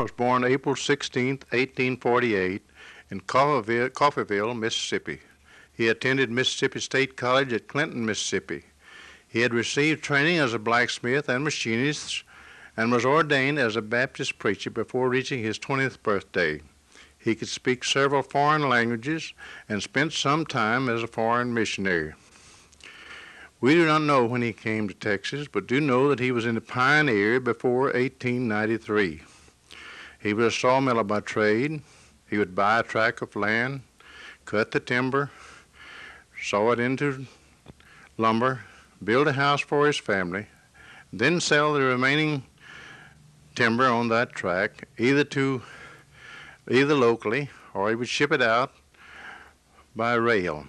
was born April 16, 1848, in Coffeyville, Mississippi. He attended Mississippi State College at Clinton, Mississippi. He had received training as a blacksmith and machinist and was ordained as a Baptist preacher before reaching his 20th birthday. He could speak several foreign languages and spent some time as a foreign missionary. We do not know when he came to Texas, but do know that he was in the Pine area before 1893. He was a sawmiller by trade. He would buy a tract of land, cut the timber, saw it into lumber, build a house for his family, then sell the remaining timber on that tract either locally or he would ship it out by rail.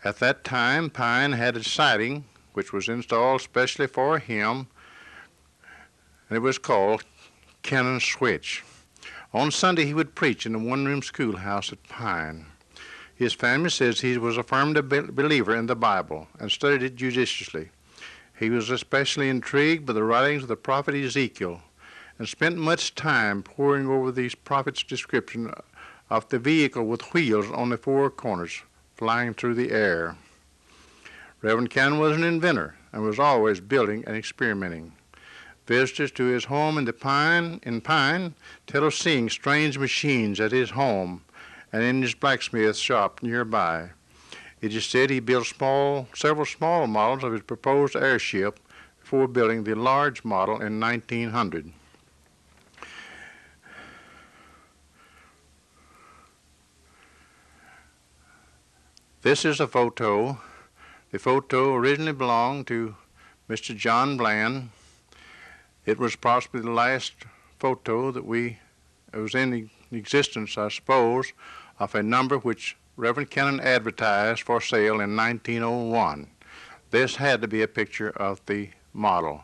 At that time, pine had a siding which was installed specially for him, and it was called Cannon's Switch. On Sunday, he would preach in a one-room schoolhouse at Pine. His family says he was a firm believer in the Bible and studied it judiciously. He was especially intrigued by the writings of the prophet Ezekiel and spent much time poring over these prophets' description of the vehicle with wheels on the four corners flying through the air. Reverend Cannon was an inventor and was always building and experimenting. Visitors to his home in Pine tell of seeing strange machines at his home and in his blacksmith shop nearby. It is said he built several small models of his proposed airship before building the large model in 1900. This is a photo. The photo originally belonged to Mr. John Bland. It was possibly the last photo that was in existence, I suppose, of a number which Reverend Cannon advertised for sale in 1901. This had to be a picture of the model.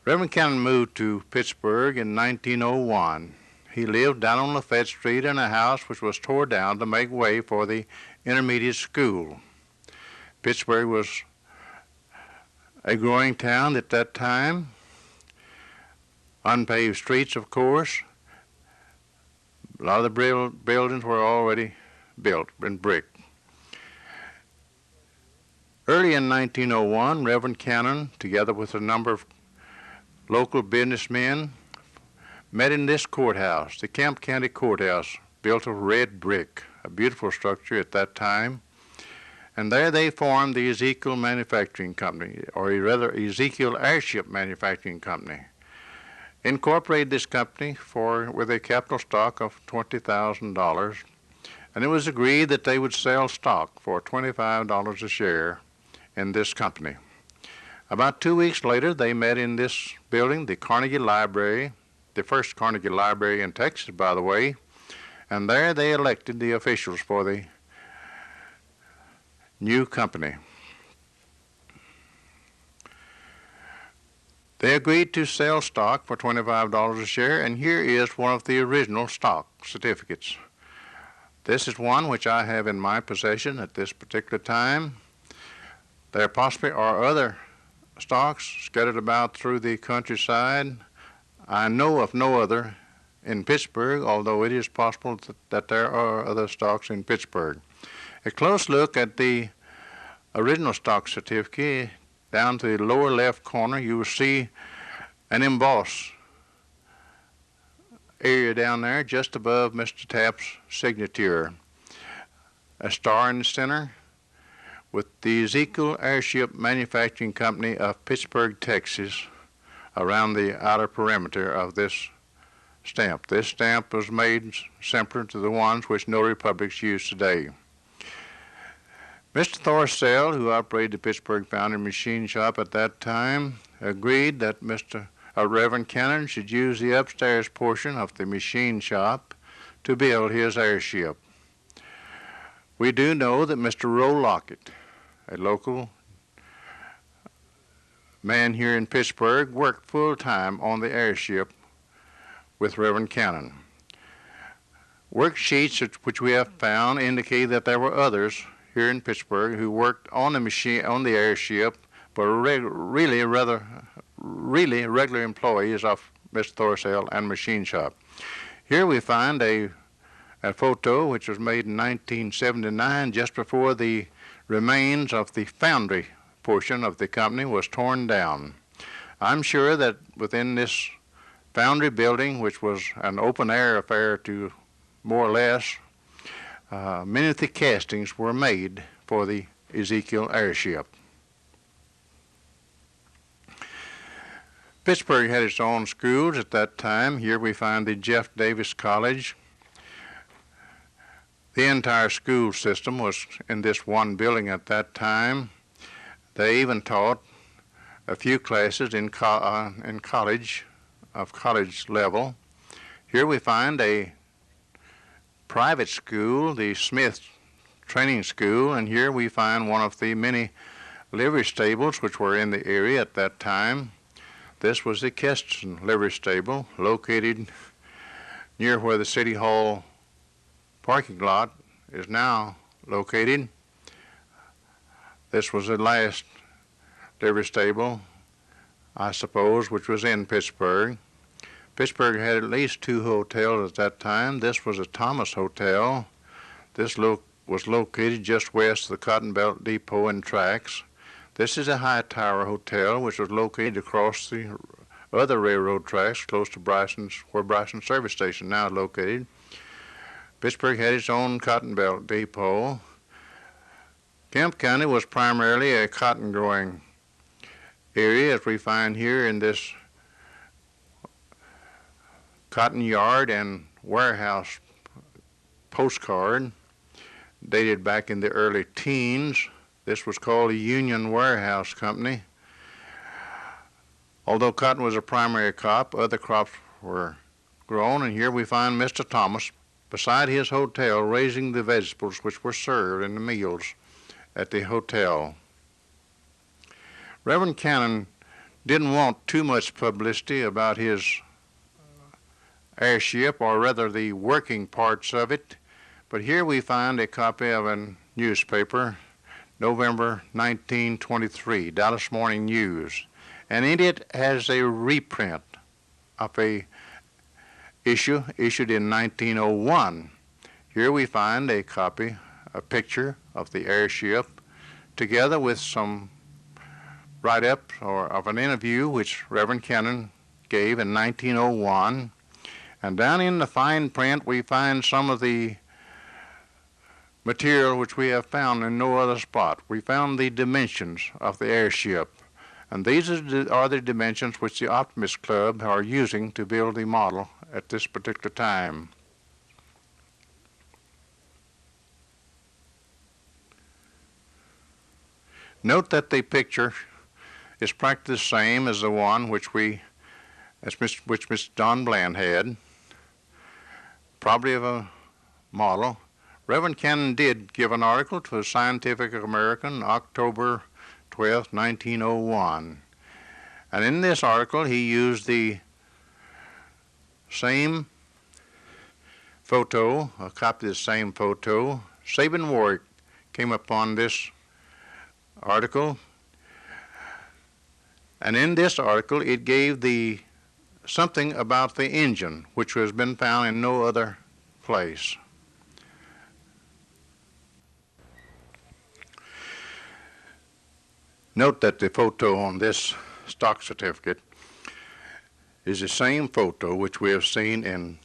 Reverend Cannon moved to Pittsburgh in 1901. He lived down on Lafayette Street in a house which was torn down to make way for the intermediate school. Pittsburgh was a growing town at that time. Unpaved streets, of course. A lot of the buildings were already built in brick. Early in 1901, Reverend Cannon, together with a number of local businessmen, met in this courthouse, the Kemp County Courthouse, built of red brick, a beautiful structure at that time. And there they formed the Ezekiel Manufacturing Company, or rather Ezekiel Airship Manufacturing Company. Incorporated this company with a capital stock of $20,000, and it was agreed that they would sell stock for $25 a share in this company. About 2 weeks later, they met in this building, the Carnegie Library, the first Carnegie Library in Texas, by the way, and there they elected the officials for the new company. They agreed to sell stock for $25 a share, and here is one of the original stock certificates. This is one which I have in my possession at this particular time. There possibly are other stocks scattered about through the countryside. I know of no other in Pittsburgh, although it is possible that there are other stocks in Pittsburgh. A close look at the original stock certificate, down to the lower left corner, you will see an emboss area down there just above Mr. Tapp's signature. A star in the center with the Ezekiel Airship Manufacturing Company of Pittsburgh, Texas, around the outer perimeter of this stamp. This stamp was made similar to the ones which notary publics use today. Mr. Thorsell, who operated the Pittsburgh Foundry Machine Shop at that time, agreed that Reverend Cannon should use the upstairs portion of the machine shop to build his airship. We do know that Mr. Roe Lockett, a local man here in Pittsburgh, worked full-time on the airship with Reverend Cannon. Worksheets which we have found indicate that there were others here in Pittsburgh who worked on the airship, but really regular employees of Mr. Thorsell and machine shop. Here we find a photo which was made in 1979, just before the remains of the foundry portion of the company was torn down. I'm sure that within this foundry building, which was an open air affair to more or less, many of the castings were made for the Ezekiel Airship. Pittsburgh had its own schools at that time. Here we find the Jeff Davis College. The entire school system was in this one building at that time. They even taught a few classes in college, of college level. Here we find a private school, the Smith Training School, and here we find one of the many livery stables which were in the area at that time. This was the Keston livery stable, located near where the City Hall parking lot is now located. This was the last livery stable, I suppose, which was in Pittsburgh. Pittsburgh had at least 2 hotels at that time. This was a Thomas Hotel. This was located just west of the Cotton Belt Depot and tracks. This is a high tower hotel, which was located across the other railroad tracks, close to where Bryson Service Station now is located. Pittsburgh had its own Cotton Belt Depot. Kemp County was primarily a cotton growing area, as we find here in this cotton yard and warehouse postcard dated back in the early teens. This was called the Union Warehouse Company. Although cotton was a primary crop, other crops were grown, and here we find Mr. Thomas beside his hotel raising the vegetables which were served in the meals at the hotel. Reverend Cannon didn't want too much publicity about his airship, or rather the working parts of it, but here we find a copy of a newspaper, November 1923, Dallas Morning News, and in it has a reprint of a issue issued in 1901. Here we find a copy, a picture of the airship, together with some write-up of an interview which Reverend Cannon gave in 1901. And down in the fine print we find some of the material which we have found in no other spot. We found the dimensions of the airship, and these are the dimensions which the Optimist Club are using to build the model at this particular time. Note that the picture is practically the same as the one which Mr. John Bland had, probably of a model. Reverend Cannon did give an article to Scientific American, October 12, 1901. And in this article, he used the same photo, a copy of the same photo. Sabin Warrick came upon this article, and in this article, it gave something about the engine, which has been found in no other place. Note that the photo on this stock certificate is the same photo which we have seen in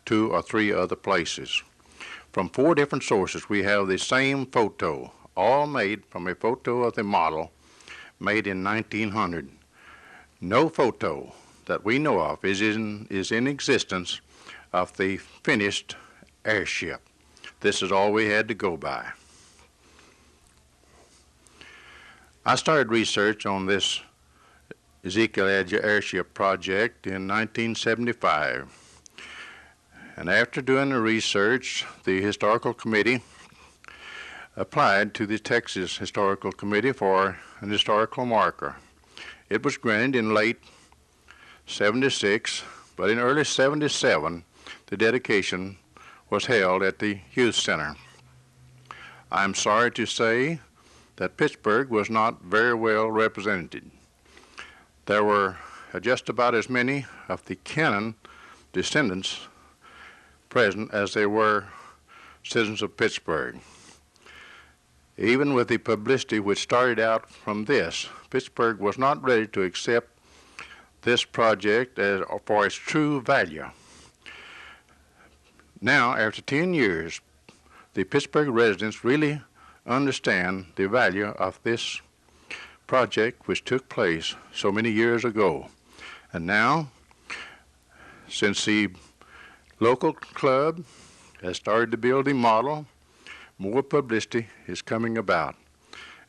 2 or 3 other places. From 4 different sources, we have the same photo, all made from a photo of the model made in 1900. No photo that we know of is in existence of the finished airship. This is all we had to go by. I started research on this Ezekiel Airship project in 1975. And after doing the research, the Historical Committee applied to the Texas Historical Committee for an historical marker. It was granted in late 76, but in early 77, the dedication was held at the Youth Center. I'm sorry to say that Pittsburgh was not very well represented. There were just about as many of the Cannon descendants present as there were citizens of Pittsburgh. Even with the publicity which started out from this, Pittsburgh was not ready to accept this project for its true value. Now, after 10 years, the Pittsburgh residents really understand the value of this project which took place so many years ago. And now, since the local club has started to build a model, more publicity is coming about.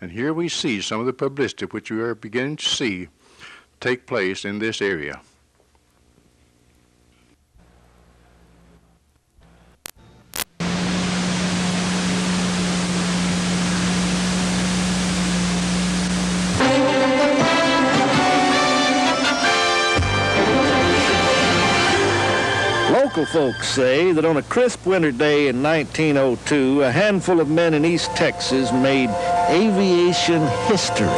And here we see some of the publicity which we are beginning to see take place in this area. Local folks say that on a crisp winter day in 1902, a handful of men in East Texas made aviation history.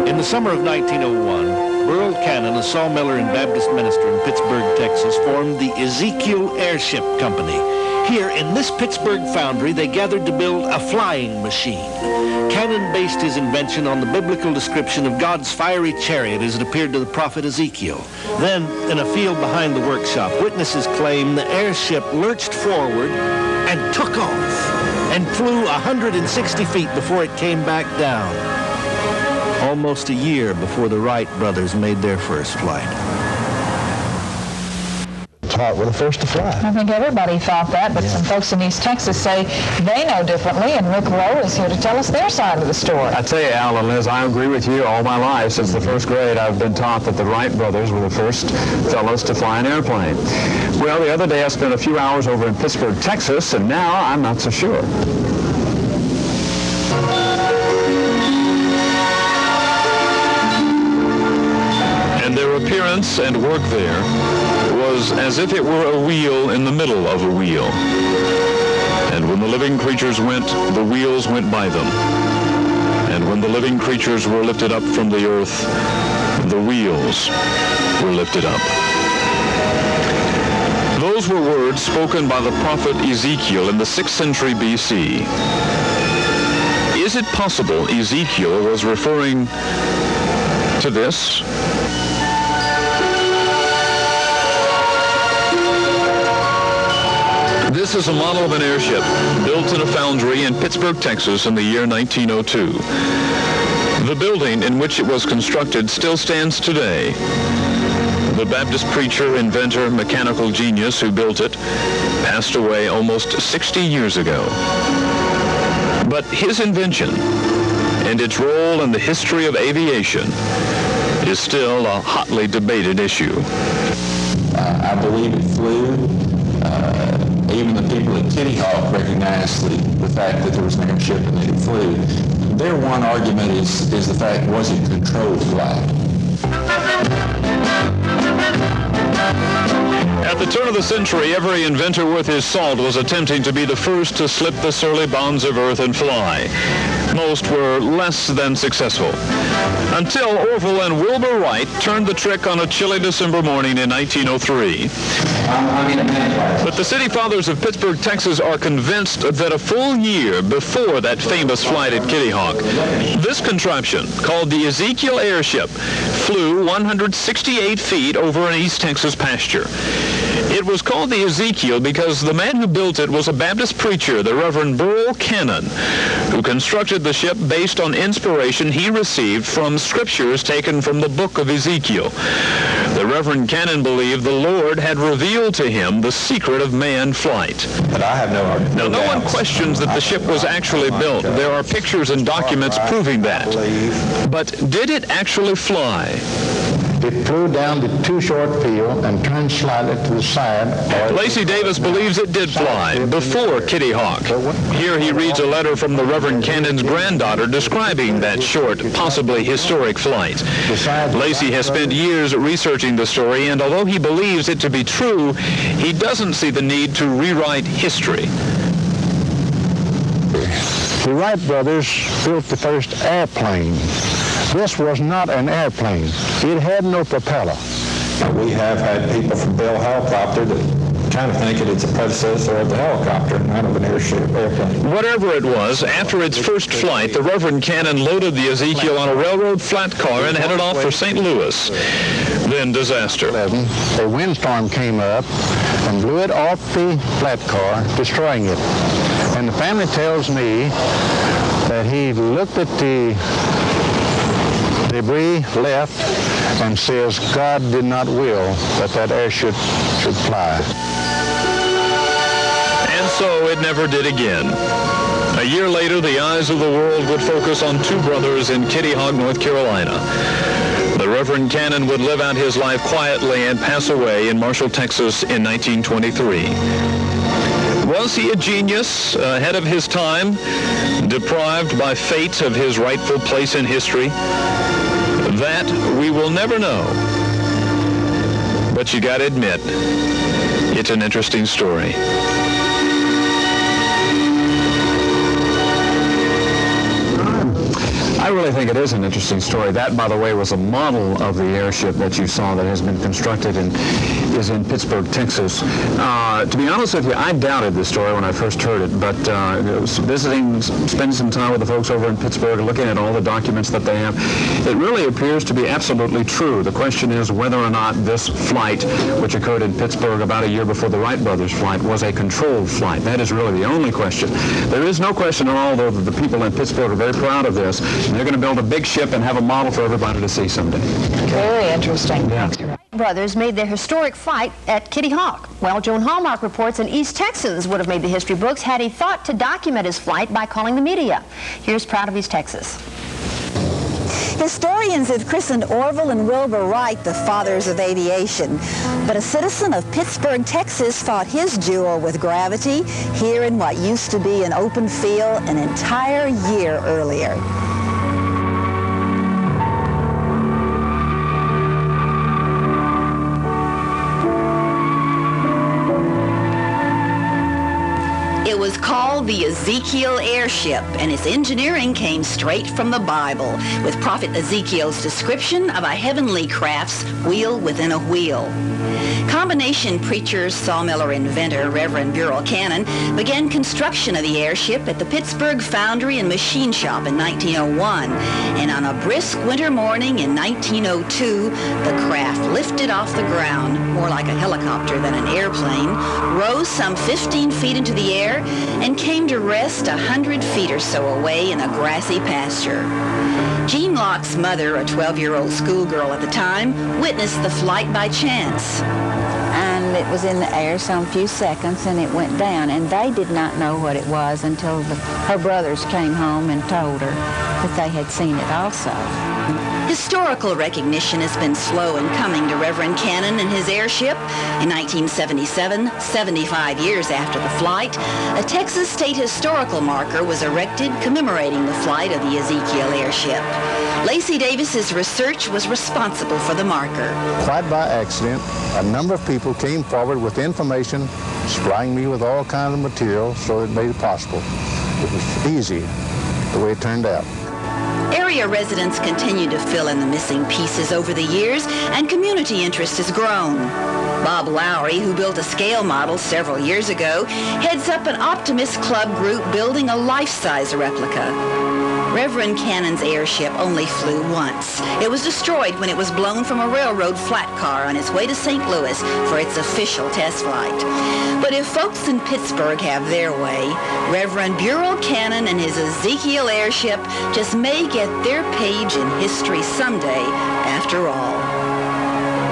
In the summer of 1901, Burrell Cannon, a sawmiller and Baptist minister in Pittsburgh, Texas, formed the Ezekiel Airship Company. Here, in this Pittsburgh foundry, they gathered to build a flying machine. Cannon based his invention on the biblical description of God's fiery chariot as it appeared to the prophet Ezekiel. Then, in a field behind the workshop, witnesses claim the airship lurched forward and took off and flew 160 feet before it came back down. Almost a year before the Wright brothers made their first flight. We're the first to fly. I think everybody thought that, but some folks in East Texas say they know differently, and Rick Lowe is here to tell us their side of the story. I tell you, Al and Liz, I agree with you. All my life, since the first grade, I've been taught that the Wright brothers were the first fellows to fly an airplane. Well, the other day I spent a few hours over in Pittsburgh, Texas, and now I'm not so sure. And their appearance and work there was as if it were a wheel in the middle of a wheel. And when the living creatures went, the wheels went by them. And when the living creatures were lifted up from the earth, the wheels were lifted up. Those were words spoken by the prophet Ezekiel in the 6th century BC. Is it possible Ezekiel was referring to this? This is a model of an airship built in a foundry in Pittsburgh, Texas in the year 1902. The building in which it was constructed still stands today. The Baptist preacher, inventor, mechanical genius who built it passed away almost 60 years ago. But his invention and its role in the history of aviation is still a hotly debated issue. I believe it flew. Even the people at Kitty Hawk recognized the fact that there was an airship and that it flew. Their one argument is the fact, was it controlled flight? At the turn of the century, every inventor worth his salt was attempting to be the first to slip the surly bonds of earth and fly. Most were less than successful, until Orville and Wilbur Wright turned the trick on a chilly December morning in 1903. But the city fathers of Pittsburgh, Texas are convinced that a full year before that famous flight at Kitty Hawk, this contraption, called the Ezekiel Airship, flew 168 feet over an East Texas pasture. It was called the Ezekiel because the man who built it was a Baptist preacher, the Rev Burrell Cannon, who constructed the ship based on inspiration he received from scriptures taken from the book of Ezekiel. The Reverend Cannon believed the Lord had revealed to him the secret of manned flight. But I have no argument. Now, no one questions that the ship was actually built. There are pictures and documents proving that. But did it actually fly? It flew down the too short field and turned slightly to the side. Lacy Davis believes it did fly before Kitty Hawk. Here he reads a letter from the Reverend Cannon's granddaughter describing that short, possibly historic flight. Lacy has spent years researching the story, and although he believes it to be true, he doesn't see the need to rewrite history. The Wright brothers built the first airplane. This was not an airplane. It had no propeller. We have had people from Bell Helicopter that kind of think it's a predecessor of the helicopter, not of an airplane. Whatever it was, after its first flight, the Reverend Cannon loaded the Ezekiel on a railroad flat car and headed off for St. Louis. Then disaster. A windstorm came up and blew it off the flat car, destroying it. And the family tells me that he looked at the debris left and says God did not will that that airship should fly. And so it never did again. A year later, the eyes of the world would focus on two brothers in Kitty Hawk, North Carolina. The Reverend Cannon would live out his life quietly and pass away in Marshall, Texas in 1923. Was he a genius, ahead of his time, deprived by fate of his rightful place in history? That we will never know. But you gotta admit, it's an interesting story. I really think it is an interesting story. That, by the way, was a model of the airship that you saw that has been constructed and is in Pittsburgh, Texas. To be honest with you, I doubted this story when I first heard it, but visiting, spending some time with the folks over in Pittsburgh, looking at all the documents that they have, it really appears to be absolutely true. The question is whether or not this flight, which occurred in Pittsburgh about a year before the Wright brothers' flight, was a controlled flight. That is really the only question. There is no question at all, though, that the people in Pittsburgh are very proud of this. They're going to build a big ship and have a model for everybody to see someday. Very interesting. Yeah. Brothers made their historic flight at Kitty Hawk. Well, Joan Hallmark reports an East Texans would have made the history books had he thought to document his flight by calling the media. Here's Proud of East Texas. Historians have christened Orville and Wilbur Wright the fathers of aviation, but a citizen of Pittsburgh, Texas fought his duel with gravity here in what used to be an open field an entire year earlier. It was called the Ezekiel Airship, and its engineering came straight from the Bible, with Prophet Ezekiel's description of a heavenly craft's wheel within a wheel. Combination preacher, sawmiller inventor Rev Burrell Cannon began construction of the airship at the Pittsburgh Foundry and Machine Shop in 1901, and on a brisk winter morning in 1902, the craft lifted off the ground, more like a helicopter than an airplane, rose some 15 feet into the air, and came to rest 100 feet or so away in a grassy pasture. Jean Locke's mother, a 12-year-old schoolgirl at the time, witnessed the flight by chance. And it was in the air some few seconds and it went down, and they did not know what it was until her brothers came home and told her that they had seen it also. Historical recognition has been slow in coming to Reverend Cannon and his airship. In 1977, 75 years after the flight, a Texas state historical marker was erected commemorating the flight of the Ezekiel airship. Lacy Davis's research was responsible for the marker. Quite by accident, a number of people came forward with information, supplying me with all kinds of material, so it made it possible. It was easy the way it turned out. Area residents continue to fill in the missing pieces over the years, and community interest has grown. Bob Loughery, who built a scale model several years ago, heads up an Optimist Club group building a life-size replica. Reverend Cannon's airship only flew once. It was destroyed when it was blown from a railroad flat car on its way to St. Louis for its official test flight. But if folks in Pittsburgh have their way, Reverend Burrell Cannon and his Ezekiel airship just may get their page in history someday after all.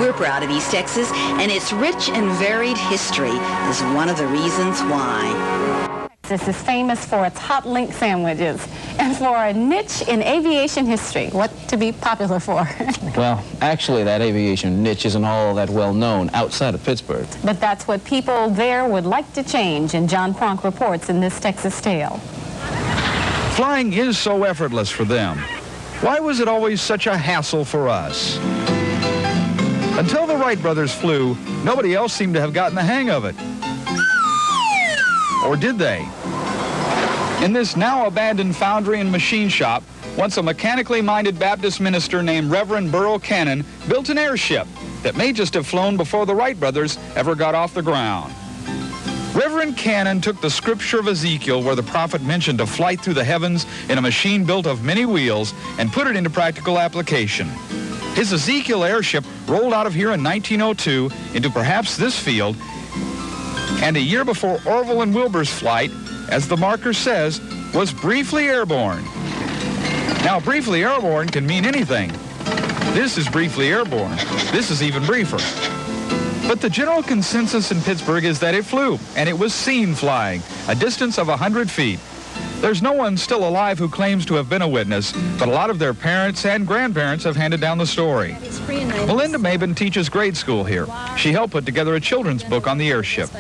We're proud of East Texas, and its rich and varied history is one of the reasons why. Texas is famous for its hot link sandwiches and for a niche in aviation history. What to be popular for? Well, actually, that aviation niche isn't all that well known outside of Pittsburgh. But that's what people there would like to change, and John Pronk reports in this Texas Tale. Flying is so effortless for them. Why was it always such a hassle for us? Until the Wright brothers flew, nobody else seemed to have gotten the hang of it. Or did they? In this now abandoned foundry and machine shop, Once a mechanically minded Baptist minister named Rev Burrell Cannon built an airship that may just have flown before the Wright brothers ever got off the ground. Rev Cannon took the scripture of Ezekiel, where the prophet mentioned a flight through the heavens in a machine built of many wheels, and put it into practical application. His Ezekiel airship rolled out of here in 1902 into perhaps this field, and a year before Orville and Wilbur's flight, as the marker says, was briefly airborne. Now, briefly airborne can mean anything. This is briefly airborne. This is even briefer. But the general consensus in Pittsburgh is that it flew, and it was seen flying, a distance of 100 feet. There's no one still alive who claims to have been a witness, but a lot of their parents and grandparents have handed down the story. Melinda Mabin teaches grade school here. She helped put together a children's book on the airship.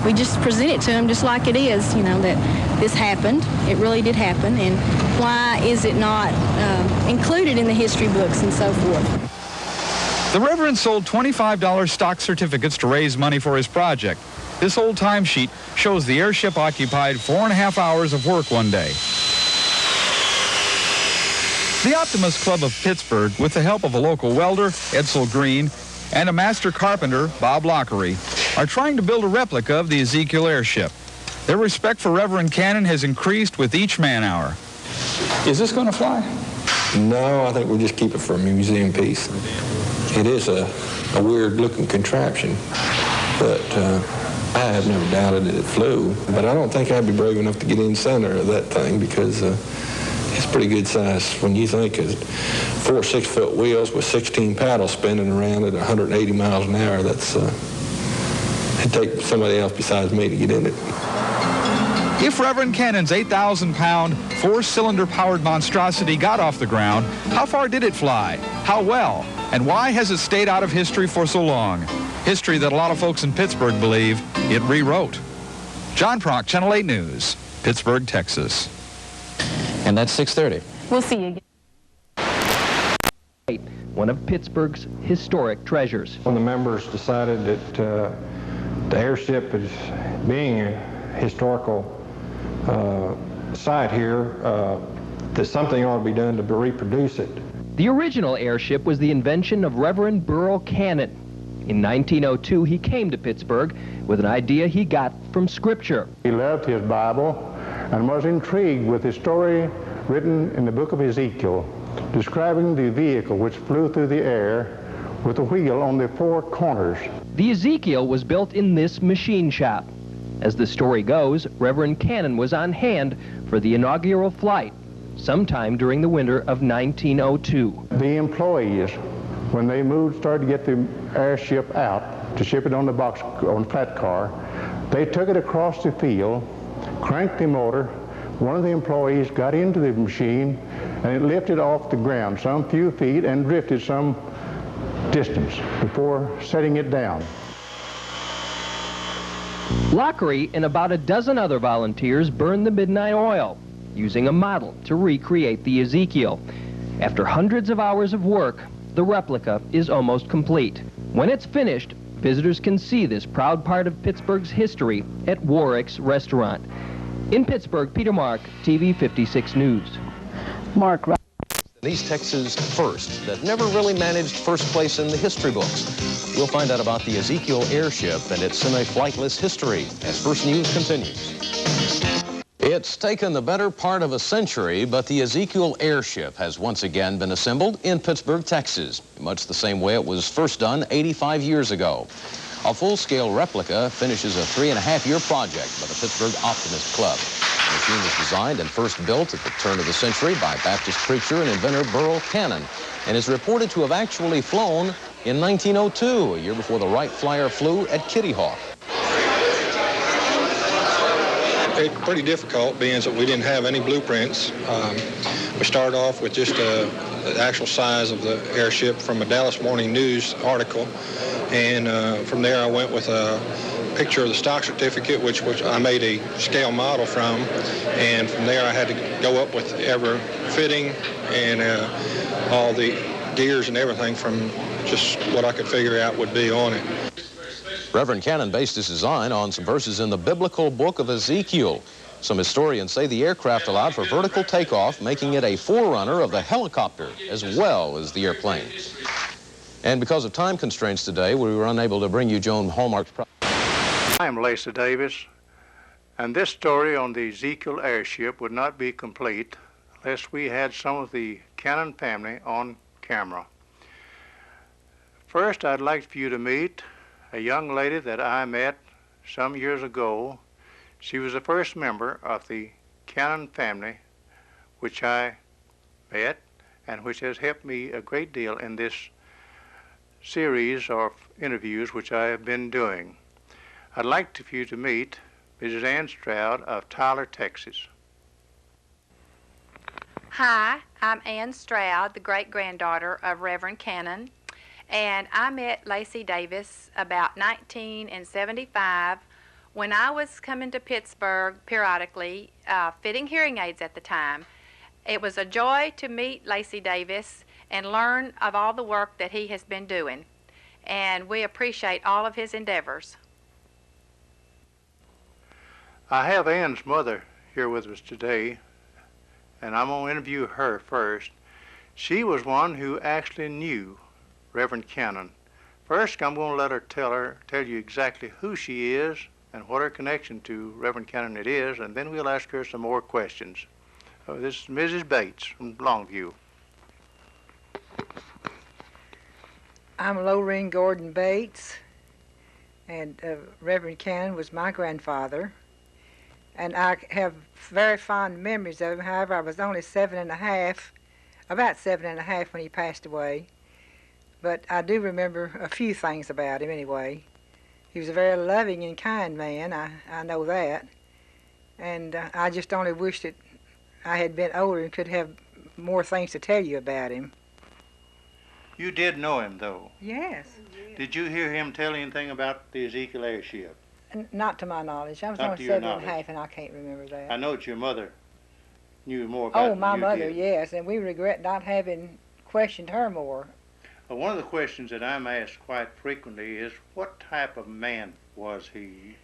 We just present it to them just like it is, you know, that this happened. It really did happen, and why is it not included in the history books and so forth. The Reverend sold $25 stock certificates to raise money for his project. This old timesheet shows the airship occupied 4.5 hours of work one day. The Optimist Club of Pittsburgh, with the help of a local welder, Edsel Green, and a master carpenter, Bob Loughery, are trying to build a replica of the Ezekiel airship. Their respect for Rev Cannon has increased with each man-hour. Is this going to fly? No, I think we'll just keep it for a museum piece. It is a weird-looking contraption, but I have never doubted that it flew. But I don't think I'd be brave enough to get in center of that thing because it's pretty good size when you think of 4 6-foot wheels with 16 paddles spinning around at 180 miles an hour. That's it'd take somebody else besides me to get in it. If Rev Cannon's 8,000-pound, 4-cylinder powered monstrosity got off the ground, how far did it fly? How well? And why has it stayed out of history for so long? History that a lot of folks in Pittsburgh believe it rewrote. John Prock, Channel 8 News, Pittsburgh, Texas. And that's 6:30. We'll see you again. One of Pittsburgh's historic treasures. When the members decided that the airship is being a historical site here, that something ought to be done to reproduce it. The original airship was the invention of Rev Burrell Cannon. In 1902, he came to Pittsburgh with an idea he got from Scripture. He loved his Bible and was intrigued with the story written in the book of Ezekiel, describing the vehicle which flew through the air with a wheel on the 4 corners. The Ezekiel was built in this machine shop. As the story goes, Rev Cannon was on hand for the inaugural flight sometime during the winter of 1902. The employees, when they started to get the airship out to ship it on the flat car, they took it across the field, cranked the motor. One of the employees got into the machine and it lifted off the ground some few feet and drifted some distance before setting it down. Loughery and about a dozen other volunteers burned the midnight oil, using a model to recreate the Ezekiel. After hundreds of hours of work, the replica is almost complete. When it's finished, visitors can see this proud part of Pittsburgh's history at Warrick's restaurant. In Pittsburgh, Peter Mark, TV 56 News. Mark. East Texas first that never really managed first place in the history books. We'll find out about the Ezekiel airship and its semi-flightless history as First News continues. It's taken the better part of a century, but the Ezekiel airship has once again been assembled in Pittsburgh, Texas, much the same way it was first done 85 years ago. A full-scale replica finishes a 3.5-year project by the Pittsburgh Optimist Club. The machine was designed and first built at the turn of the century by Baptist preacher and inventor Burrell Cannon, and is reported to have actually flown in 1902, a year before the Wright flyer flew at Kitty Hawk. It's pretty difficult, being that we didn't have any blueprints. We started off with just the actual size of the airship from a Dallas Morning News article, and from there I went with a picture of the stock certificate, which I made a scale model from, and from there I had to go up with every fitting and all the gears and everything from just what I could figure out would be on it. Reverend Cannon based his design on some verses in the biblical book of Ezekiel. Some historians say the aircraft allowed for vertical takeoff, making it a forerunner of the helicopter as well as the airplane. And because of time constraints today, we were unable to bring you Joan Hallmark's... I'm Lacy Davis, and this story on the Ezekiel airship would not be complete unless we had some of the Cannon family on camera. First, I'd like for you to meet a young lady that I met some years ago. She was the first member of the Cannon family which I met and which has helped me a great deal in this series of interviews which I have been doing. I'd like for you to meet Mrs. Ann Stroud of Tyler, Texas. Hi, I'm Ann Stroud, the great-granddaughter of Reverend Cannon, and I met Lacy Davis about 1975 when I was coming to Pittsburgh periodically, fitting hearing aids at the time. It was a joy to meet Lacy Davis and learn of all the work that he has been doing, and we appreciate all of his endeavors. I have Ann's mother here with us today, and I'm going to interview her first. She was one who actually knew Reverend Cannon. First, I'm going to let her tell you exactly who she is and what her connection to Reverend Cannon it is, and then we'll ask her some more questions. This is Mrs. Bates from Longview. I'm Lorraine Gordon Bates, and Reverend Cannon was my grandfather, and I have very fond memories of him. However, I was only about 7 and a half when he passed away, but I do remember a few things about him anyway. He was a very loving and kind man, I know that, and I just only wish that I had been older and could have more things to tell you about him. You did know him, though? Yes. Did you hear him tell anything about the Ezekiel airship? Not to my knowledge. I was only 7 and a half, and I can't remember that. I know that your mother knew more about it than my you mother, did. yes, and we regret not having questioned her more. One of the questions that I'm asked quite frequently is, what type of man was he?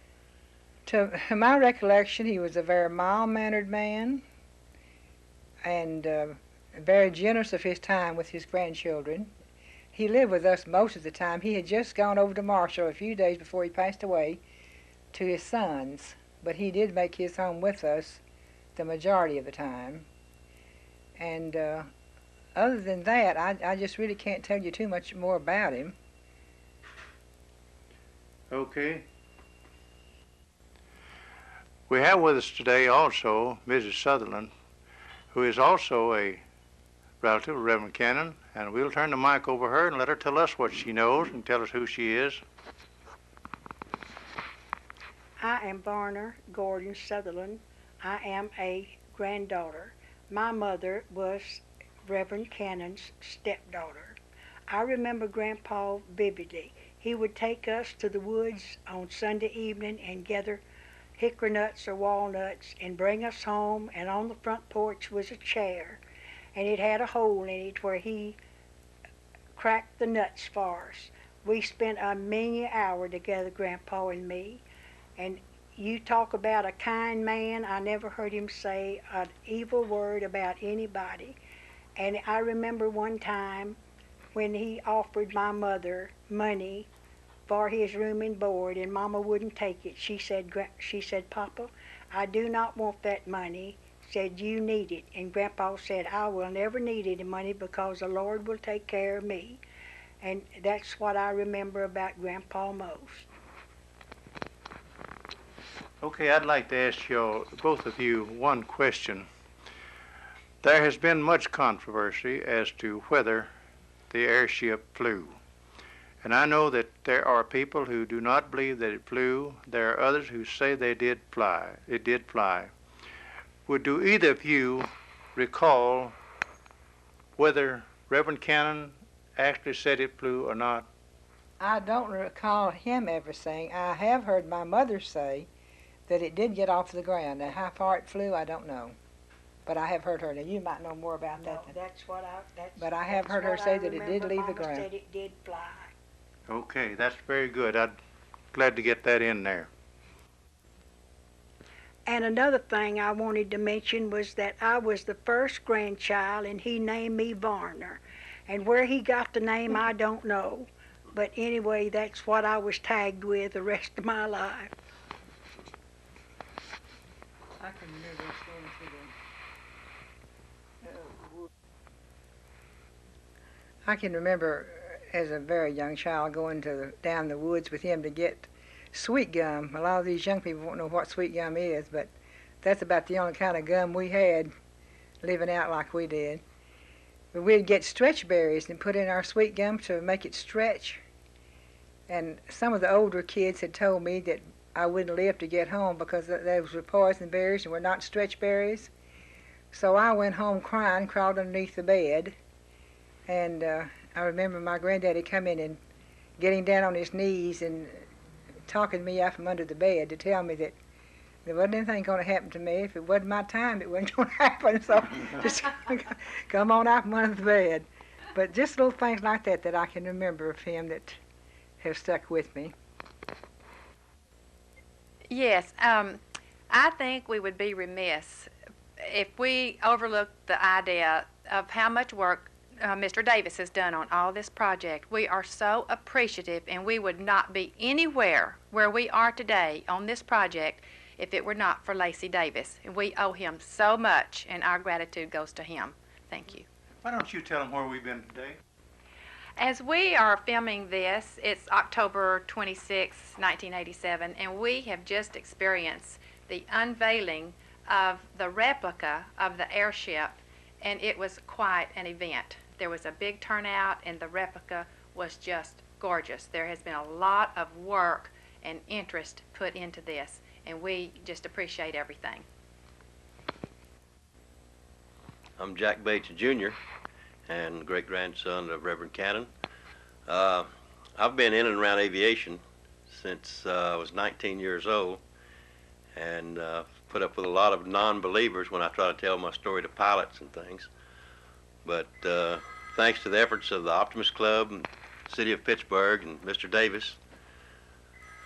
To my recollection, he was a very mild-mannered man and very generous of his time with his grandchildren. He lived with us most of the time. He had just gone over to Marshall a few days before he passed away to his sons, but he did make his home with us the majority of the time. And other than that, I just really can't tell you too much more about him. Okay. We have with us today also Mrs. Sutherland, who is also a relative of Reverend Cannon, and we'll turn the mic over her and let her tell us what she knows and tell us who she is. I am Varner Gordon Sutherland. I am a granddaughter. My mother was Reverend Cannon's stepdaughter. I remember Grandpa vividly. He would take us to the woods on Sunday evening and gather hickory nuts or walnuts and bring us home, and on the front porch was a chair, and it had a hole in it where he cracked the nuts for us. We spent many hour together, Grandpa and me, and you talk about a kind man. I never heard him say an evil word about anybody. And I remember one time when he offered my mother money for his room and board, and Mama wouldn't take it. She said, Papa, I do not want that money. Said, you need it. And Grandpa said, I will never need any money because the Lord will take care of me. And that's what I remember about Grandpa most. Okay, I'd like to ask you, both of you, one question. There has been much controversy as to whether the airship flew. And I know that there are people who do not believe that it flew. There are others who say they did fly. It did fly. Do either of you recall whether Reverend Cannon actually said it flew or not? I don't recall him ever saying. I have heard my mother say that it did get off the ground. Now, how far it flew, I don't know. But I have heard her. Now, you might know more about that. But I have heard her say that it did leave the ground. Mama said it did fly. Okay, that's very good. I'm glad to get that in there. And another thing I wanted to mention was that I was the first grandchild, and he named me Varner. And where he got the name, I don't know. But anyway, that's what I was tagged with the rest of my life. I can remember going through I can remember as a very young child going down the woods with him to get sweet gum. A lot of these young people won't know what sweet gum is, but that's about the only kind of gum we had living out like we did. But we'd get stretch berries and put in our sweet gum to make it stretch. And some of the older kids had told me that I wouldn't live to get home because those were poison berries and were not stretch berries. So I went home crying, crawled underneath the bed. And I remember my granddaddy coming and getting down on his knees and talking me out from under the bed to tell me that there wasn't anything going to happen to me. If it wasn't my time, it wasn't going to happen. So just come on out from under the bed. But just little things like that that I can remember of him that have stuck with me. Yes, I think we would be remiss if we overlooked the idea of how much work Mr. Davis has done on all this project. We are so appreciative, and we would not be anywhere where we are today on this project if it were not for Lacy Davis. And we owe him so much, and our gratitude goes to him. Thank you. Why don't you tell them where we've been today? As we are filming this, it's October 26, 1987, and we have just experienced the unveiling of the replica of the airship, and it was quite an event. There was a big turnout, and the replica was just gorgeous. There has been a lot of work and interest put into this, and we just appreciate everything. I'm Jack Bates Jr. and great-grandson of Reverend Cannon. I've been in and around aviation since I was 19 years old, and put up with a lot of non-believers when I try to tell my story to pilots and things. But thanks to the efforts of the Optimist Club and City of Pittsburgh and Mr. Davis,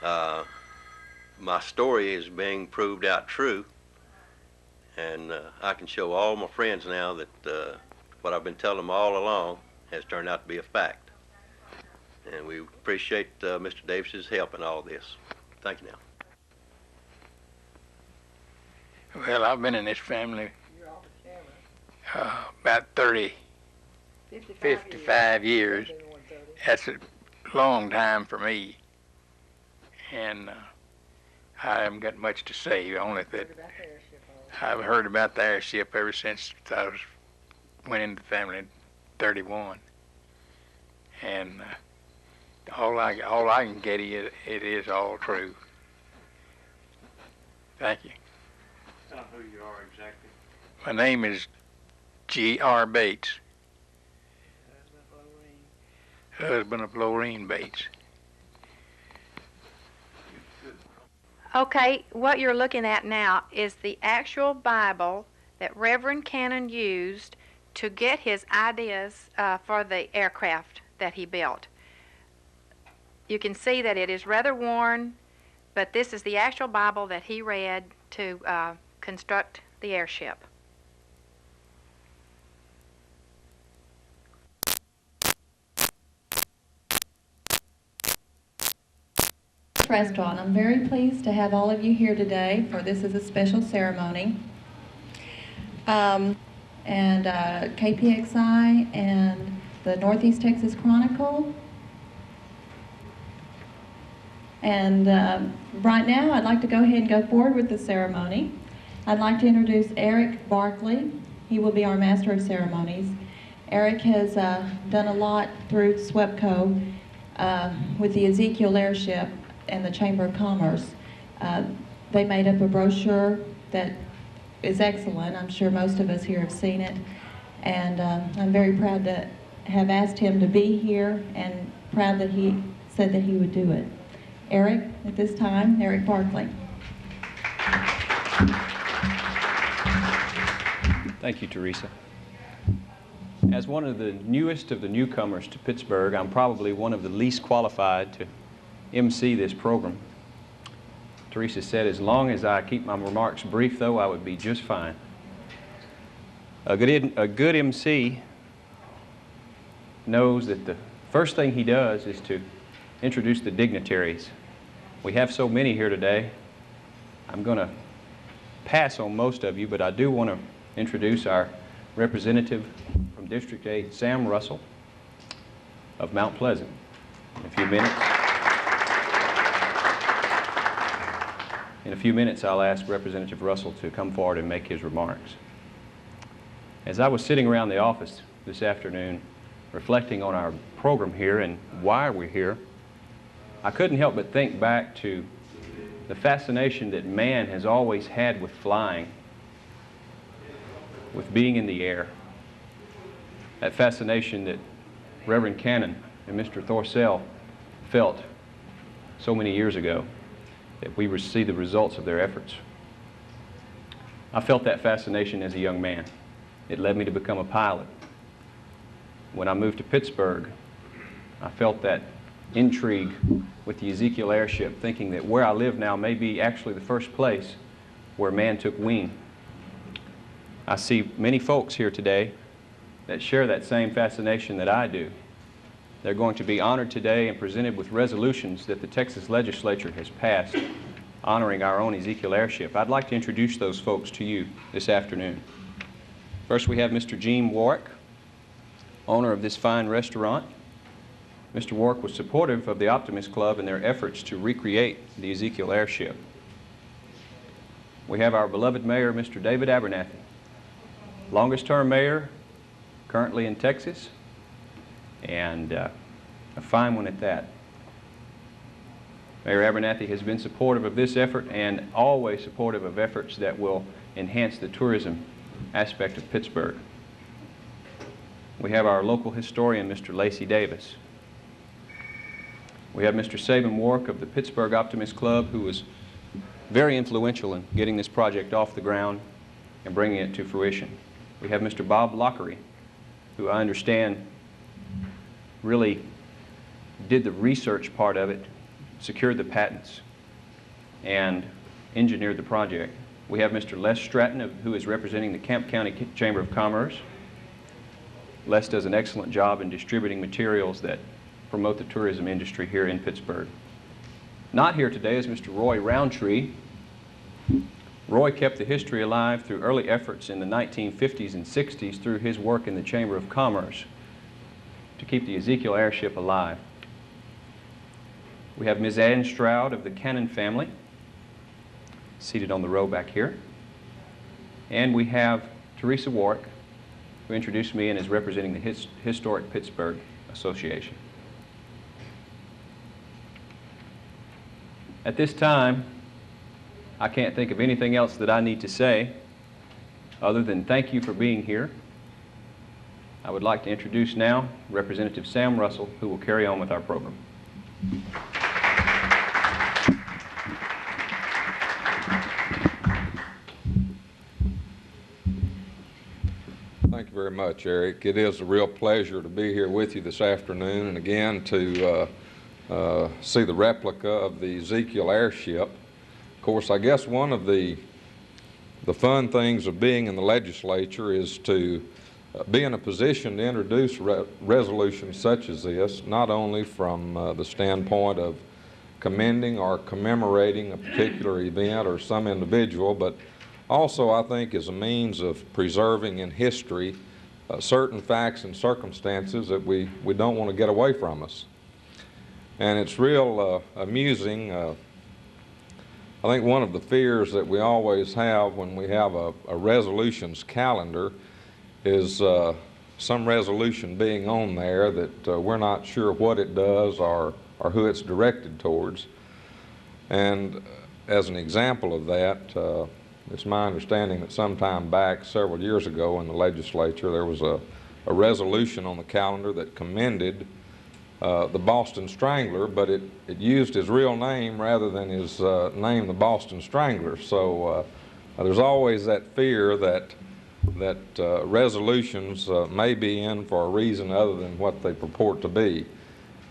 my story is being proved out true, and I can show all my friends now that what I've been telling them all along has turned out to be a fact. And we appreciate Mr. Davis's help in all this. Thank you now. Well, I've been in this family about 55 years. That's a long time for me. And I haven't got much to say, only that I've heard about the airship ever since I went into the family in 31. And all I can get is it is all true. Thank you. Tell them who you are exactly. My name is G.R. Bates, husband of Lorraine Bates. Okay, what you're looking at now is the actual Bible that Reverend Cannon used to get his ideas for the aircraft that he built. You can see that it is rather worn, but this is the actual Bible that he read to construct the airship. Restaurant. I'm very pleased to have all of you here today, for this is a special ceremony. KPXI and the Northeast Texas Chronicle. And right now I'd like to go ahead and go forward with the ceremony. I'd like to introduce Eric Barkley. He will be our Master of Ceremonies. Eric has done a lot through SWEPCO with the Ezekiel Airship and the Chamber of Commerce. They made up a brochure that is excellent. I'm sure most of us here have seen it. And I'm very proud to have asked him to be here, and proud that he said that he would do it. Eric, at this time, Eric Barkley. Thank you, Teresa. As one of the newest of the newcomers to Pittsburgh, I'm probably one of the least qualified to MC this program. Teresa said, as long as I keep my remarks brief, though, I would be just fine. A good MC knows that the first thing he does is to introduce the dignitaries. We have so many here today. I'm going to pass on most of you, but I do want to introduce our representative from District 8, Sam Russell of Mount Pleasant. In a few minutes, I'll ask Representative Russell to come forward and make his remarks. As I was sitting around the office this afternoon, reflecting on our program here and why we're here, I couldn't help but think back to the fascination that man has always had with flying, with being in the air. That fascination that Reverend Cannon and Mr. Thorsell felt so many years ago, that we see the results of their efforts. I felt that fascination as a young man. It led me to become a pilot. When I moved to Pittsburgh, I felt that intrigue with the Ezekiel Airship, thinking that where I live now may be actually the first place where man took wing. I see many folks here today that share that same fascination that I do. They're going to be honored today and presented with resolutions that the Texas legislature has passed honoring our own Ezekiel Airship. I'd like to introduce those folks to you this afternoon. First, we have Mr. Gene Warrick, owner of this fine restaurant. Mr. Warrick was supportive of the Optimist Club in their efforts to recreate the Ezekiel Airship. We have our beloved mayor, Mr. David Abernathy, longest-term mayor, currently in Texas, and a fine one at that. Mayor Abernathy has been supportive of this effort and always supportive of efforts that will enhance the tourism aspect of Pittsburgh. We have our local historian, Mr. Lacy Davis. We have Mr. Saban Warrick of the Pittsburgh Optimist Club, who was very influential in getting this project off the ground and bringing it to fruition. We have Mr. Bob Loughery, who I understand really did the research part of it, secured the patents, and engineered the project. We have Mr. Les Stratton, who is representing the Kemp County Chamber of Commerce. Les does an excellent job in distributing materials that promote the tourism industry here in Pittsburgh. Not here today is Mr. Roy Roundtree. Roy kept the history alive through early efforts in the 1950s and 60s through his work in the Chamber of Commerce to keep the Ezekiel Airship alive. We have Ms. Ann Stroud of the Cannon family, seated on the row back here. And we have Teresa Warrick, who introduced me and is representing the Historic Pittsburgh Association. At this time, I can't think of anything else that I need to say other than thank you for being here. I would like to introduce now Representative Sam Russell, who will carry on with our program. Thank you very much, Eric. It is a real pleasure to be here with you this afternoon and again to see the replica of the Ezekiel Airship. Of course, I guess one of the fun things of being in the legislature is to be in a position to introduce resolutions such as this, not only from the standpoint of commending or commemorating a particular event or some individual, but also I think as a means of preserving in history certain facts and circumstances that we don't want to get away from us. And it's real amusing. I think one of the fears that we always have when we have a resolutions calendar is some resolution being on there that we're not sure what it does or who it's directed towards. And as an example of that, it's my understanding that sometime back, several years ago in the legislature, there was a resolution on the calendar that commended the Boston Strangler, but it used his real name rather than his name, the Boston Strangler. So there's always that fear that resolutions may be in for a reason other than what they purport to be.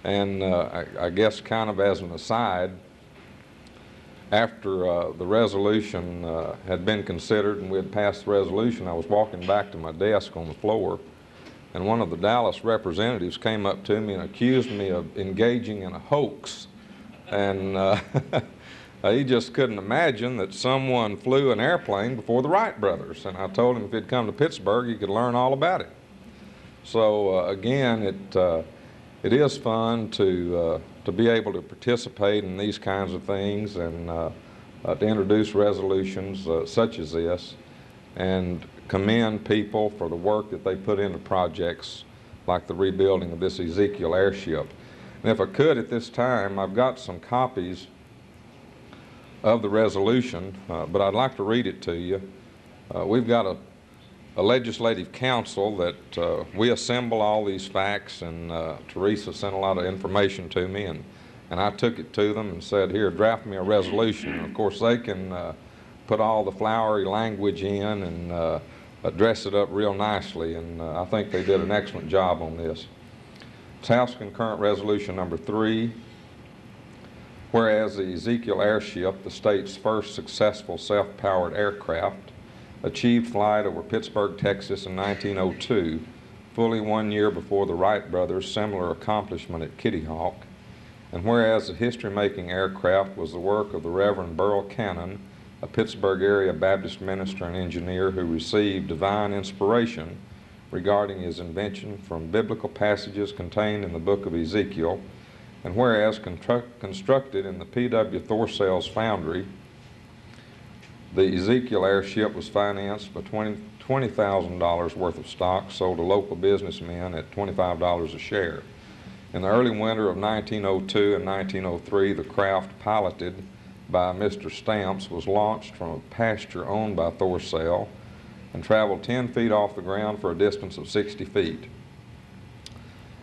And I guess kind of as an aside, after the resolution had been considered and we had passed the resolution, I was walking back to my desk on the floor, and one of the Dallas representatives came up to me and accused me of engaging in a hoax. And he just couldn't imagine that someone flew an airplane before the Wright brothers. And I told him if he'd come to Pittsburgh, he could learn all about it. So again, it is fun to be able to participate in these kinds of things and to introduce resolutions such as this and commend people for the work that they put into projects like the rebuilding of this Ezekiel airship. And if I could at this time, I've got some copies of the resolution, but I'd like to read it to you. We've got a legislative council that we assemble all these facts, and Teresa sent a lot of information to me, and I took it to them and said, here, draft me a resolution. And of course, they can put all the flowery language in and dress it up real nicely, and I think they did an excellent job on this. It's House Concurrent Resolution number 3. Whereas the Ezekiel airship, the state's first successful self-powered aircraft, achieved flight over Pittsburgh, Texas in 1902, fully 1 year before the Wright brothers' similar accomplishment at Kitty Hawk. And whereas the history-making aircraft was the work of the Rev Burrell Cannon, a Pittsburgh area Baptist minister and engineer who received divine inspiration regarding his invention from biblical passages contained in the book of Ezekiel, and whereas constructed in the P.W. Thorsell's foundry, the Ezekiel airship was financed by $20,000 worth of stock sold to local businessmen at $25 a share. In the early winter of 1902 and 1903, the craft, piloted by Mr. Stamps, was launched from a pasture owned by Thorsell and traveled 10 feet off the ground for a distance of 60 feet.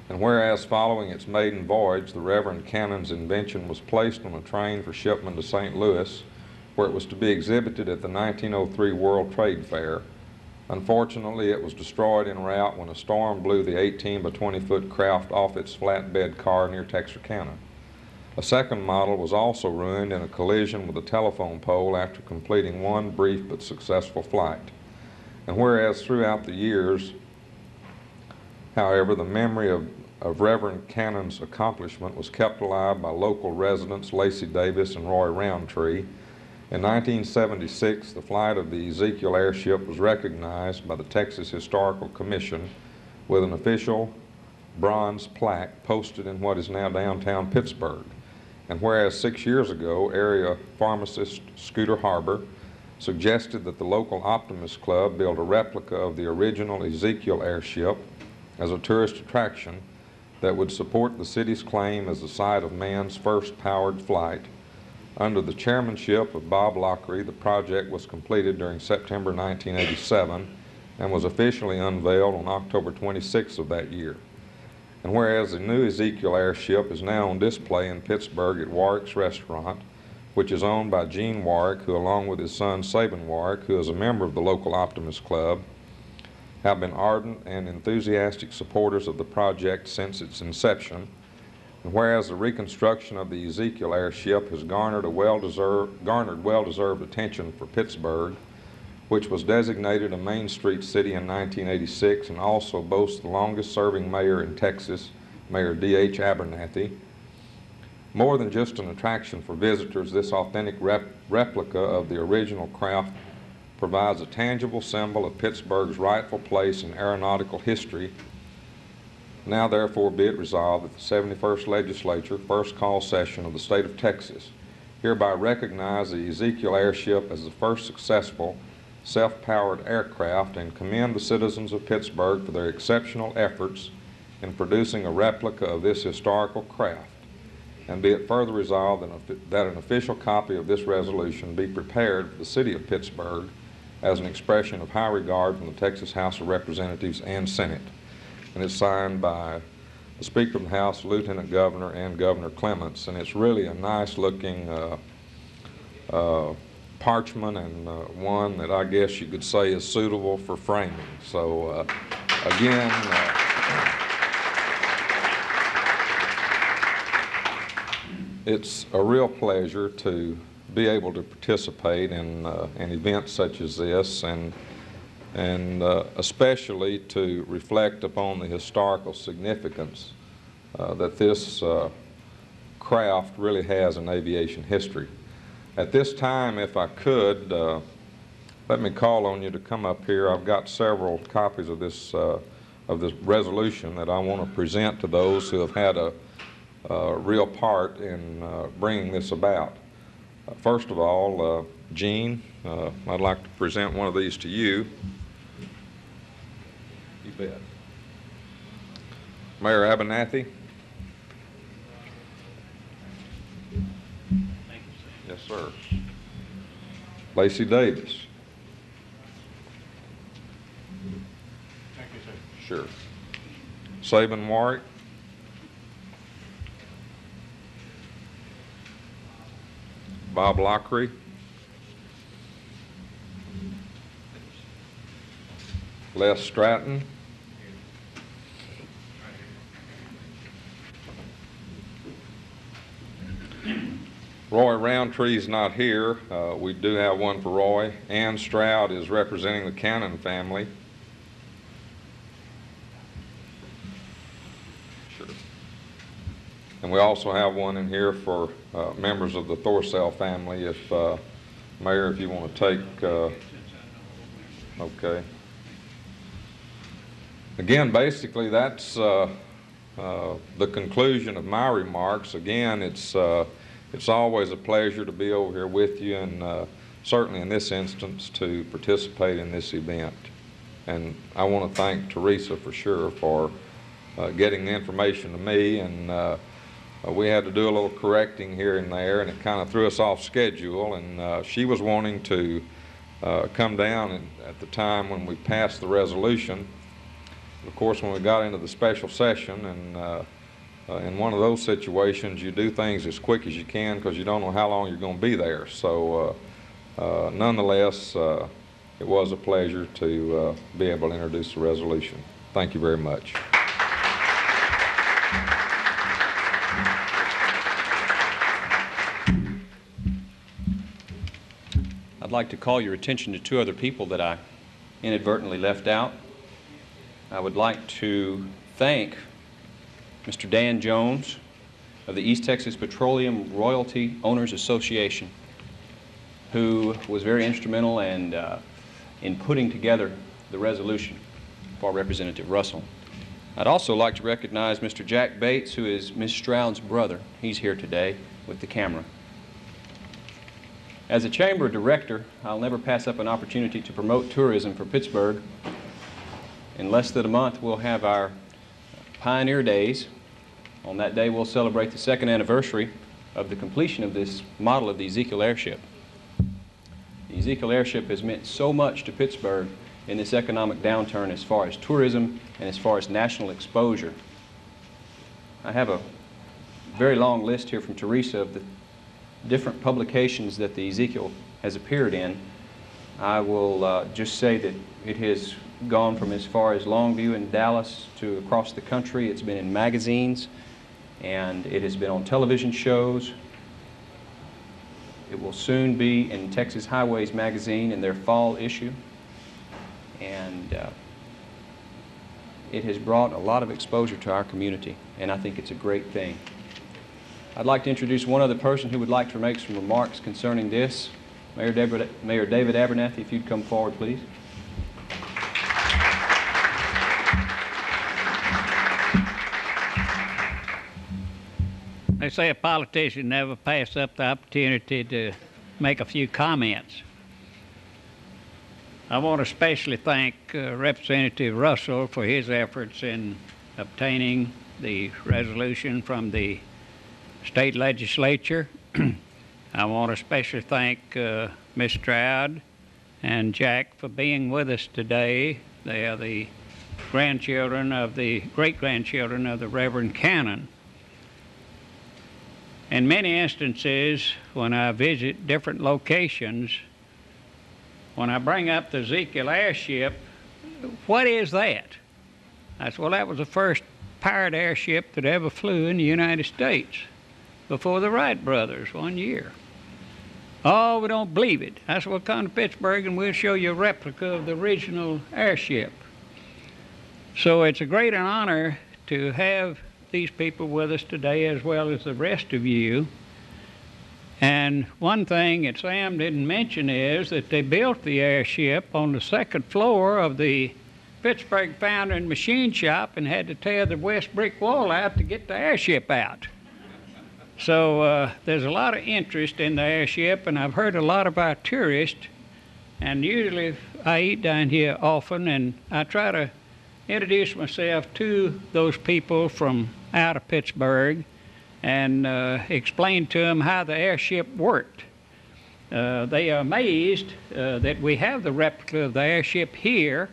And whereas following its maiden voyage, the Reverend Cannon's invention was placed on a train for shipment to St. Louis, where it was to be exhibited at the 1903 World Trade Fair. Unfortunately, it was destroyed en route when a storm blew the 18 by 20 foot craft off its flatbed car near Texarkana. A second model was also ruined in a collision with a telephone pole after completing one brief but successful flight. And whereas throughout the years, however, the memory of Reverend Cannon's accomplishment was kept alive by local residents Lacy Davis and Roy Roundtree. In 1976, the flight of the Ezekiel airship was recognized by the Texas Historical Commission with an official bronze plaque posted in what is now downtown Pittsburgh. And whereas 6 years ago, area pharmacist Scooter Harbor suggested that the local Optimist Club build a replica of the original Ezekiel airship as a tourist attraction that would support the city's claim as the site of man's first powered flight. Under the chairmanship of Bob Loughery, the project was completed during September 1987 and was officially unveiled on October 26th of that year. And whereas the new Ezekiel airship is now on display in Pittsburgh at Warrick's restaurant, which is owned by Gene Warrick, who along with his son Saban Warrick, who is a member of the local Optimist Club, have been ardent and enthusiastic supporters of the project since its inception. And whereas the reconstruction of the Ezekiel airship has garnered well-deserved attention for Pittsburgh, which was designated a Main Street city in 1986 and also boasts the longest-serving mayor in Texas, Mayor D.H. Abernathy. More than just an attraction for visitors, this authentic replica of the original craft provides a tangible symbol of Pittsburgh's rightful place in aeronautical history. Now therefore be it resolved that the 71st Legislature, first call session of the state of Texas, hereby recognize the Ezekiel airship as the first successful self-powered aircraft and commend the citizens of Pittsburgh for their exceptional efforts in producing a replica of this historical craft. And be it further resolved that an official copy of this resolution be prepared for the city of Pittsburgh as an expression of high regard from the Texas House of Representatives and Senate. And it's signed by the Speaker of the House, Lieutenant Governor, and Governor Clements. And it's really a nice-looking parchment and one that I guess you could say is suitable for framing. So again, it's a real pleasure to be able to participate in events such as this, and especially to reflect upon the historical significance that this craft really has in aviation history. At this time, if I could, let me call on you to come up here. I've got several copies of this resolution that I want to present to those who have had a real part in bringing this about. First of all, Gene, I'd like to present one of these to you. You bet. Mayor Abernathy. Thank you, sir. Yes, sir. Lacy Davis. Thank you, sir. Sure. Saban Warrick. Bob Loughery. Les Stratton. Roy Roundtree's not here. We do have one for Roy. Ann Stroud is representing the Cannon family. Sure. And we also have one in here for members of the Thorsell family. If Mayor, if you want to take, okay. Again, basically, that's the conclusion of my remarks. Again, it's always a pleasure to be over here with you, and certainly in this instance to participate in this event. And I want to thank Teresa for sure for getting the information to me, and we had to do a little correcting here and there, and it kind of threw us off schedule, and she was wanting to come down at the time when we passed the resolution. Of course, when we got into the special session, and in one of those situations, you do things as quick as you can because you don't know how long you're going to be there. So nonetheless, it was a pleasure to be able to introduce the resolution. Thank you very much. I'd like to call your attention to two other people that I inadvertently left out. I would like to thank Mr. Dan Jones of the East Texas Petroleum Royalty Owners Association, who was very instrumental and in putting together the resolution for Representative Russell. I'd also like to recognize Mr. Jack Bates, who is Ms. Stroud's brother. He's here today with the camera. As a chamber director, I'll never pass up an opportunity to promote tourism for Pittsburgh. In less than a month, we'll have our Pioneer Days. On that day, we'll celebrate the second anniversary of the completion of this model of the Ezekiel Airship. The Ezekiel Airship has meant so much to Pittsburgh in this economic downturn as far as tourism and as far as national exposure. I have a very long list here from Teresa of the different publications that the Ezekiel has appeared in. I will just say that it has gone from as far as Longview and Dallas to across the country. It's been in magazines, and it has been on television shows. It will soon be in Texas Highways magazine in their fall issue, and it has brought a lot of exposure to our community, and I think it's a great thing. I'd like to introduce one other person who would like to make some remarks concerning this. Mayor David Abernathy, if you'd come forward, please. They say a politician never pass up the opportunity to make a few comments. I want to especially thank Representative Russell for his efforts in obtaining the resolution from the state legislature. I want to especially thank Ms. Stroud and Jack for being with us today. They are the great-grandchildren of the Reverend Cannon. In many instances, when I visit different locations, when I bring up the Ezekiel Airship, what is that? I said, well, that was the first pirate airship that ever flew in the United States before the Wright brothers one year. Oh, we don't believe it. I said, well, come to Pittsburgh and we'll show you a replica of the original airship. So it's a great honor to have these people with us today, as well as the rest of you. And one thing that Sam didn't mention is that they built the airship on the second floor of the Pittsburgh Foundry and Machine Shop and had to tear the west brick wall out to get the airship out. So there's a lot of interest in the airship, and I've heard a lot of our tourists, and usually I eat down here often, and I try to introduce myself to those people from out of Pittsburgh and explain to them how the airship worked. They are amazed that we have the replica of the airship here,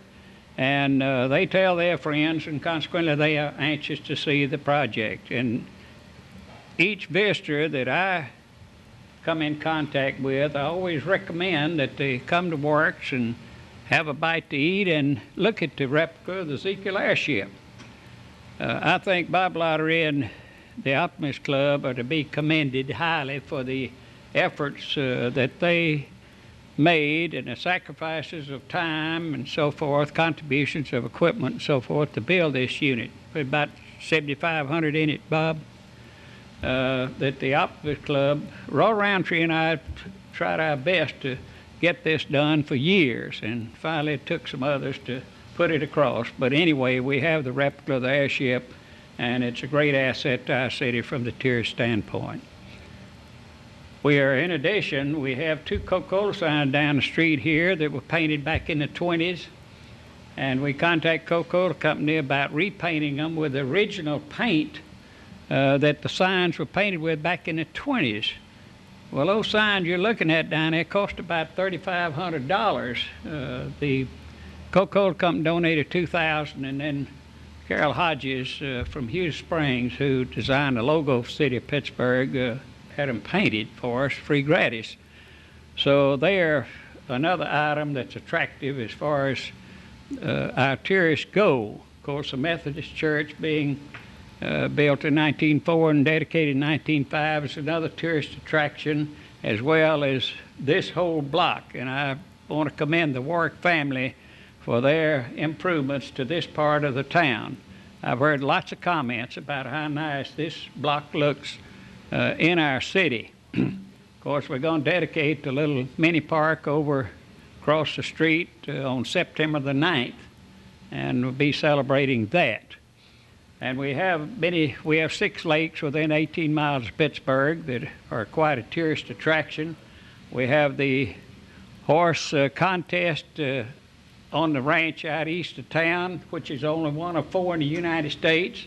and they tell their friends, and consequently they are anxious to see the project. And each visitor that I come in contact with, I always recommend that they come to Warrick's and have a bite to eat and look at the replica of the Ezekiel airship. I think Bob Loughery and the Optimist Club are to be commended highly for the efforts that they made and the sacrifices of time and so forth, contributions of equipment and so forth to build this unit. About 7,500 in it, Bob. That the Optimist Club, Roy Roundtree and I tried our best to get this done for years, and finally it took some others to put it across. But anyway, we have the replica of the airship, and it's a great asset to our city from the tourist standpoint. We are, in addition, we have two Coca-Cola signs down the street here that were painted back in the 20s, and we contact Coca-Cola Company about repainting them with the original paint that the signs were painted with back in the 20s. Well, those signs you're looking at down there cost about $3,500. The Coca-Cola Company donated $2,000, and then Carol Hodges from Hughes Springs, who designed the logo of the city of Pittsburgh, had them painted for us free gratis. So they're another item that's attractive as far as our tourists go. Of course, the Methodist Church being built in 1904 and dedicated in 1905 is another tourist attraction, as well as this whole block. And I want to commend the Warrick family for their improvements to this part of the town. I've heard lots of comments about how nice this block looks in our city. Of course, we're going to dedicate the little mini park over across the street on September the 9th, and we'll be celebrating that. And we have 6 lakes within 18 miles of Pittsburgh that are quite a tourist attraction. We have the horse contest on the ranch out east of town, which is only one of 4 in the United States.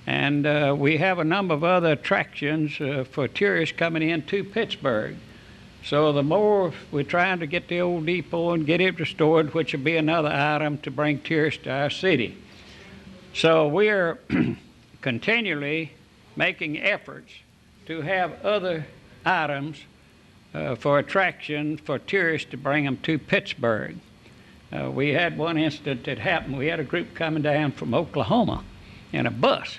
And we have a number of other attractions for tourists coming into Pittsburgh. So the more we're trying to get the old depot and get it restored, which will be another item to bring tourists to our city. So we are continually making efforts to have other items for attraction for tourists to bring them to Pittsburgh. We had one incident that happened. We had a group coming down from Oklahoma in a bus.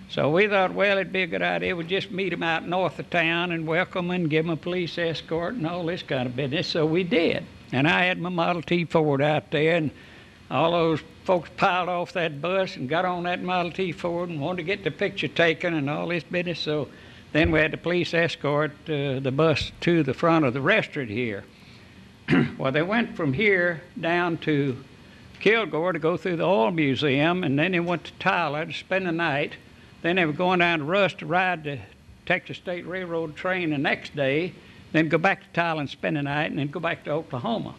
So we thought, well, it'd be a good idea. We'd just meet them out north of town and welcome them and give them a police escort and all this kind of business. So we did. And I had my Model T Ford out there, and all those folks piled off that bus and got on that Model T Ford and wanted to get the picture taken and all this business. So then we had the police escort the bus to the front of the restaurant here. Well, they went from here down to Kilgore to go through the oil museum, and then they went to Tyler to spend the night. Then they were going down to Russ to ride the Texas State Railroad train the next day, then go back to Tyler and spend the night, and then go back to Oklahoma.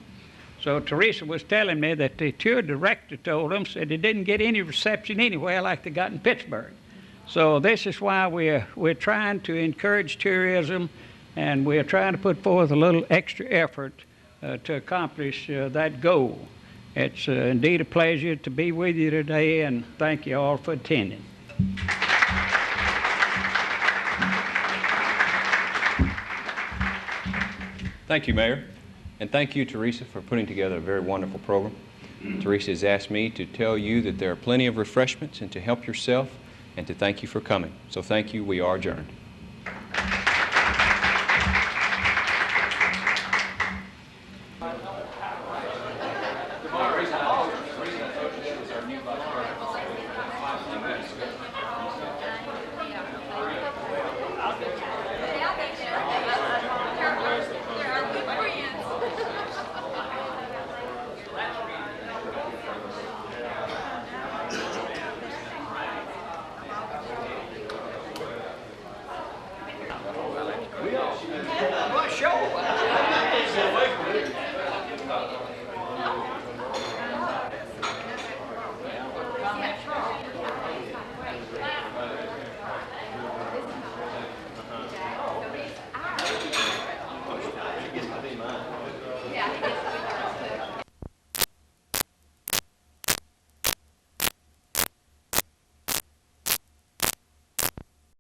So Teresa was telling me that the tour director told them, said they didn't get any reception anywhere like they got in Pittsburgh. So this is why we're trying to encourage tourism, and we're trying to put forth a little extra effort to accomplish that goal. It's indeed a pleasure to be with you today, and thank you all for attending. Thank you, Mayor. And thank you, Teresa, for putting together a very wonderful program. Teresa has asked me to tell you that there are plenty of refreshments and to help yourself and to thank you for coming. So thank you. We are adjourned.